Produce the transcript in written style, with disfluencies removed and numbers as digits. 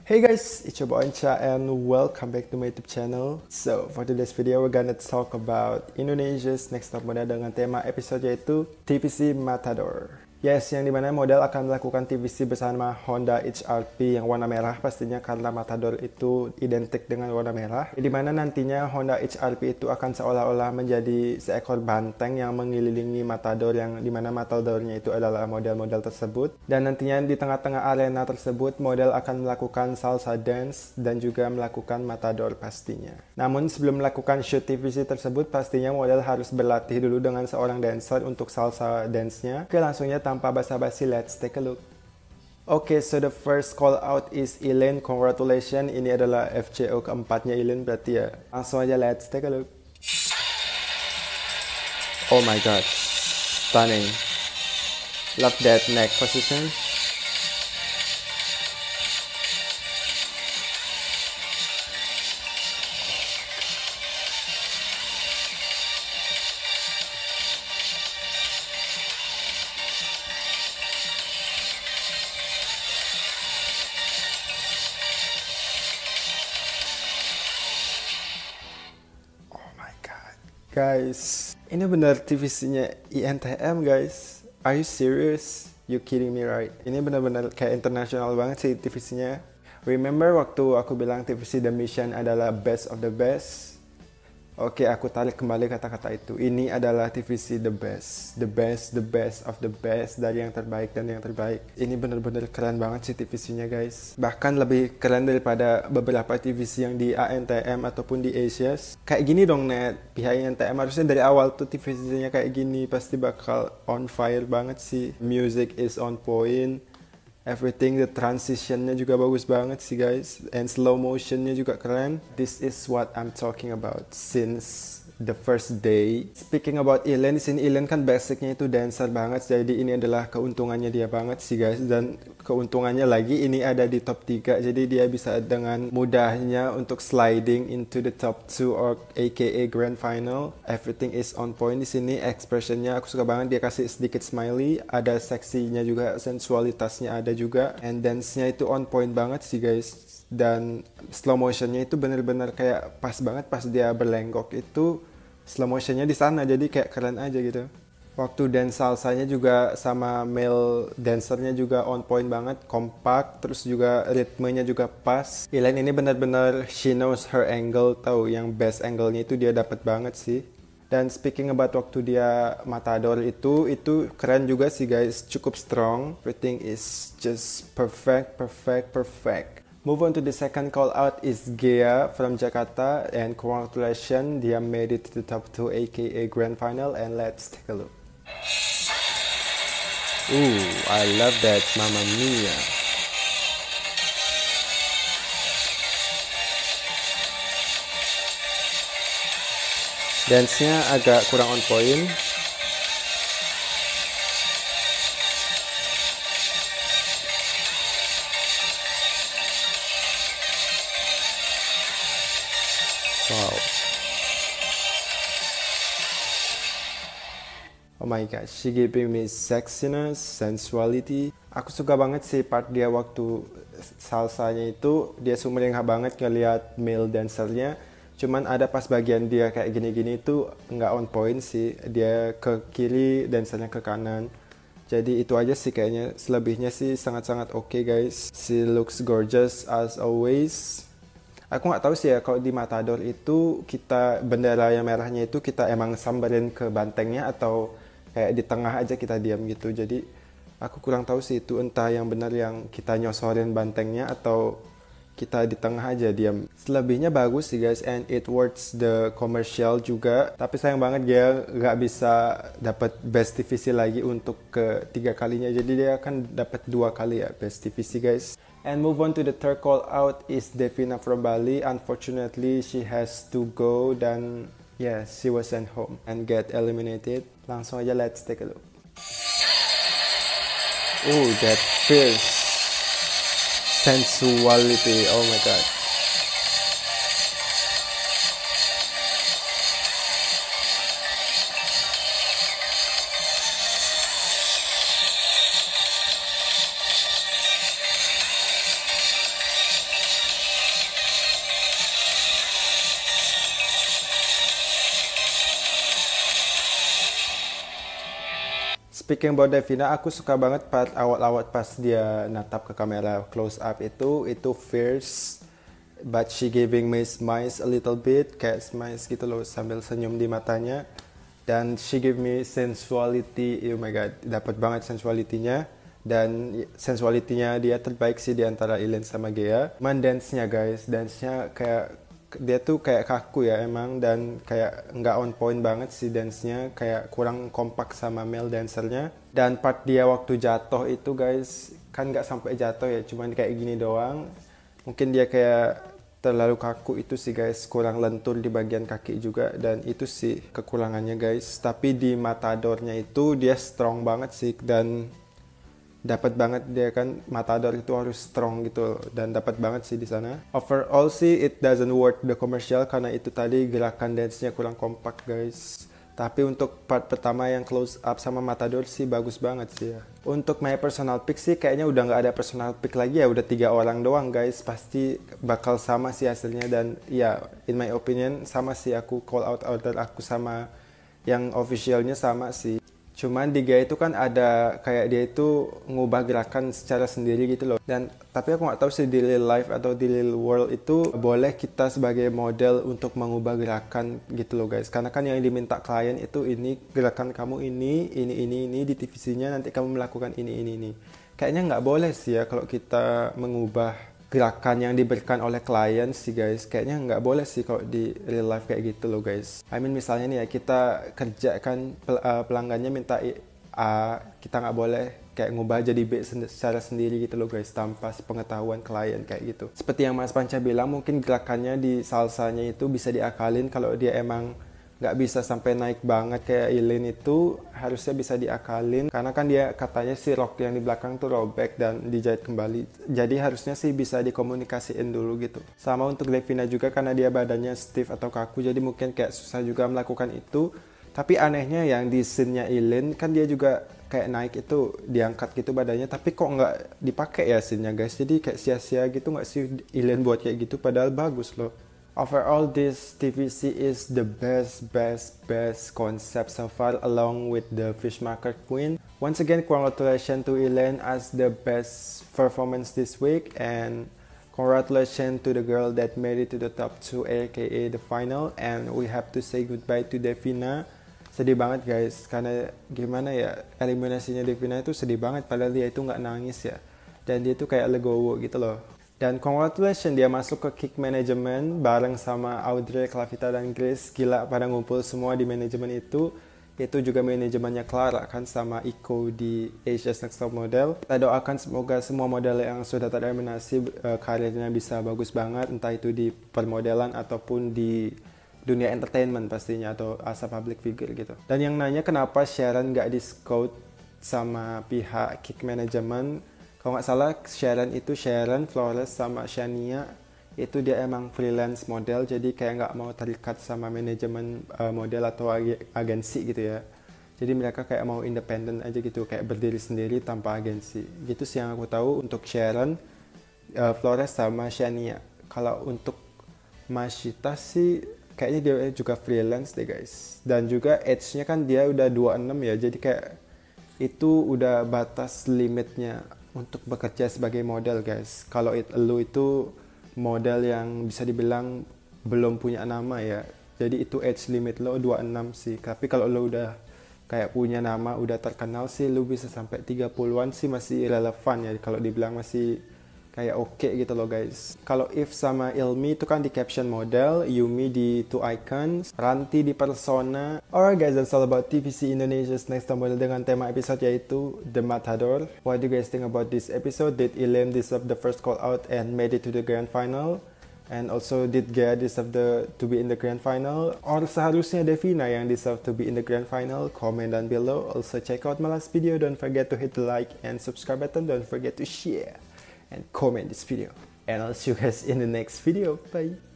Hey guys, it's your boy Ancha and welcome back to my YouTube channel. So, for today's video, we're gonna talk about Indonesia's Next Top Model dengan tema episode yaitu TVC Matador. Yes, yang dimana model akan melakukan TVC bersama Honda HRP yang warna merah pastinya karena Matador itu identik dengan warna merah. Di mana nantinya Honda HRP itu akan seolah-olah menjadi seekor banteng yang mengelilingi Matador yang dimana Matadornya itu adalah model-model tersebut. Dan nantinya di tengah-tengah arena tersebut model akan melakukan salsa dance dan juga melakukan Matador pastinya. Namun sebelum melakukan shoot TVC tersebut pastinya model harus berlatih dulu dengan seorang dancer untuk salsa dance-nya. Oke, langsungnya tanpa basa-basi, let's take a look. Okay, so the first call out is Elaine. Congratulations, ini adalah FCO keempatnya Elaine berarti ya. Langsung aja let's take a look. Oh my god, stunning. Love that neck position. Guys, ini benar TVC-nya INTM guys. Are you serious? You kidding me right? Ini benar-benar kayak internasional banget sih TVC-nya. Remember waktu aku bilang TVC The Mission adalah best of the best? Oke, aku tarik kembali kata-kata itu. Ini adalah TVC the best. The best, the best of the best. Dari yang terbaik dan yang terbaik. Ini benar-benar keren banget sih TVC-nya guys. Bahkan lebih keren daripada beberapa TVC yang di ANTM ataupun di Asias. Kayak gini dong net. Pihak ANTM harusnya dari awal tuh TVC-nya kayak gini. Pasti bakal on fire banget sih. Music is on point. Everything, the transitionnya juga bagus banget sih guys. And slow motionnya juga keren. This is what I'm talking about since the first day. Speaking about Elaine, di sini Elaine kan basicnya itu dancer banget. Jadi ini adalah keuntungannya dia banget sih guys. Dan keuntungannya lagi ini ada di top 3. Jadi dia bisa dengan mudahnya untuk sliding into the top 2 or aka grand final. Everything is on point di sini. Expressionnya aku suka banget, dia kasih sedikit smiley. Ada seksinya juga, sensualitasnya ada juga. And dance-nya itu on point banget sih guys. Dan slow motionnya itu bener-bener kayak pas banget pas dia berlenggok itu slow motionnya di sana, jadi kayak keren aja gitu. Waktu dance salsanya juga sama male dancernya juga on point banget, kompak, terus juga ritmenya juga pas. Elaine ini bener-bener she knows her angle, tahu yang best angle-nya itu dia dapat banget sih. Dan speaking about waktu dia Matador itu keren juga sih guys, cukup strong. Everything is just perfect. Move on to the second call out is Gea from Jakarta, and congratulations, dia made it to the top 2 aka grand final, and let's take a look. Ooh, I love that, Mamma Mia. Dance-nya agak kurang on point. Wow. Oh my god, she giving me sexiness, sensuality. Aku suka banget sih part dia waktu salsanya itu, dia sumringah banget ngeliat male dancernya. Cuman ada pas bagian dia kayak gini-gini itu nggak on point sih. Dia ke kiri, dancernya ke kanan. Jadi itu aja sih kayaknya. Selebihnya sih sangat-sangat oke guys. She looks gorgeous as always. Aku nggak tahu sih ya kalau di Matador itu kita bendera yang merahnya itu kita emang samberin ke bantengnya atau kayak di tengah aja kita diam gitu. Jadi aku kurang tahu sih itu, entah yang benar yang kita nyosorin bantengnya atau kita di tengah aja diam. Selebihnya bagus sih guys, and it works the commercial juga. Tapi sayang banget dia nggak bisa dapat best TVC lagi untuk ketiga kalinya. Jadi dia akan dapat 2 kali ya best TVC guys. And move on to the third call out is Devina from Bali. Unfortunately, she has to go dan yes, she was sent home and get eliminated. Langsung aja let's take a look. Oh, that fierce sensuality. Oh my god. Speaking about Devina, aku suka banget part awal-awal pas dia natap ke kamera close up itu fierce, but she giving me smiles a little bit, kayak smiles gitu loh sambil senyum di matanya. Dan she give me sensuality, oh my god, dapat banget sensualitinya. Dan sensualitinya dia terbaik sih di antara Ilin sama Gea. Man dance-nya guys, dance-nya kayak dia tuh kayak kaku ya emang, dan kayak nggak on point banget sih dance-nya, kayak kurang kompak sama male dancernya. Dan part dia waktu jatuh itu guys, kan nggak sampai jatuh ya, cuman kayak gini doang. Mungkin dia kayak terlalu kaku itu sih guys, kurang lentur di bagian kaki juga, dan itu sih kekurangannya guys. Tapi di Matadornya itu dia strong banget sih, dan dapat banget dia kan, Matador itu harus strong gitu dan dapat banget sih di sana. Overall sih it doesn't work the commercial karena itu tadi gerakan dance-nya kurang kompak guys. Tapi untuk part pertama yang close up sama Matador sih bagus banget sih ya. Untuk my personal pick sih kayaknya udah nggak ada personal pick lagi ya, udah 3 orang doang guys. Pasti bakal sama sih hasilnya, dan ya in my opinion sama sih, aku call out order aku sama yang officialnya sama sih. Cuman di Gea itu kan ada kayak dia itu ngubah gerakan secara sendiri gitu loh. Dan tapi aku nggak tahu sih di real life atau di real world itu boleh kita sebagai model untuk mengubah gerakan gitu loh guys. Karena kan yang diminta klien itu ini gerakan kamu ini di TVC-nya nanti kamu melakukan ini. Kayaknya nggak boleh sih ya kalau kita mengubah gerakan yang diberikan oleh klien sih guys. Kayaknya nggak boleh sih kalau di real life kayak gitu loh guys. I mean misalnya nih ya, kita kerja kan pelanggannya minta A, kita nggak boleh kayak ngubah jadi B secara sendiri gitu loh guys, tanpa pengetahuan klien kayak gitu. Seperti yang Mas Panca bilang, mungkin gerakannya di salsanya itu bisa diakalin. Kalau dia emang nggak bisa sampai naik banget kayak Ilin itu, harusnya bisa diakalin, karena kan dia katanya si rok yang di belakang tuh robek dan dijahit kembali, jadi harusnya sih bisa dikomunikasiin dulu gitu. Sama untuk Devina juga, karena dia badannya stiff atau kaku, jadi mungkin kayak susah juga melakukan itu. Tapi anehnya yang di scene-nya Ilin kan dia juga kayak naik itu, diangkat gitu badannya, tapi kok nggak dipakai ya scene-nya guys, jadi kayak sia-sia gitu nggak sih Ilin buat kayak gitu, padahal bagus loh. Overall, this TVC is the best concept so far, along with the Fishmaker Queen. Once again, congratulations to Elaine as the best performance this week, and congratulations to the girl that made it to the top 2, aka the final. And we have to say goodbye to Devina. Sedih banget guys, karena gimana ya, eliminasinya Devina itu sedih banget, padahal dia itu nggak nangis ya, dan dia itu kayak legowo gitu loh. Dan congratulations dia masuk ke Kick Management bareng sama Audrey, Clavita, dan Grace. Gila pada ngumpul semua di manajemen itu. Itu juga manajemennya Clara kan sama Iko di Asia's Next Top Model. Kita doakan semoga semua model yang sudah tereliminasi karirnya bisa bagus banget. Entah itu di permodelan ataupun di dunia entertainment pastinya, atau as a public figure gitu. Dan yang nanya kenapa Sharon gak di-scout sama pihak Kick Management. Kalau nggak salah Sharon, Flores, sama Shania itu dia emang freelance model, jadi kayak nggak mau terikat sama manajemen model atau agensi gitu ya. Jadi mereka kayak mau independen aja gitu, kayak berdiri sendiri tanpa agensi. Gitu sih yang aku tahu untuk Sharon, Flores, sama Shania. Kalau untuk Mashita sih kayaknya dia juga freelance deh guys. Dan juga age-nya kan dia udah 26 ya, jadi kayak itu udah batas limitnya untuk bekerja sebagai model guys. Kalau lu itu model yang bisa dibilang belum punya nama ya, jadi itu age limit lo 26 sih. Tapi kalau lu udah kayak punya nama, udah terkenal sih, lu bisa sampai 30-an sih masih relevan ya, kalau dibilang masih kayak oke gitu loh guys. Kalau If sama Ilmi itu kan di caption model, Yumi di Two Icons, Ranti di Persona. Alright guys, that's all about TVC Indonesia's Next Top Model dengan tema episode yaitu The Matador. What do you guys think about this episode? Did Ilm deserve the first call out and made it to the grand final? And also, did Gea deserve to be in the grand final? Or seharusnya Devina yang deserve to be in the grand final? Comment down below. Also check out my last video. Don't forget to hit the like and subscribe button. Don't forget to share and comment this video, and I'll see you guys in the next video. Bye.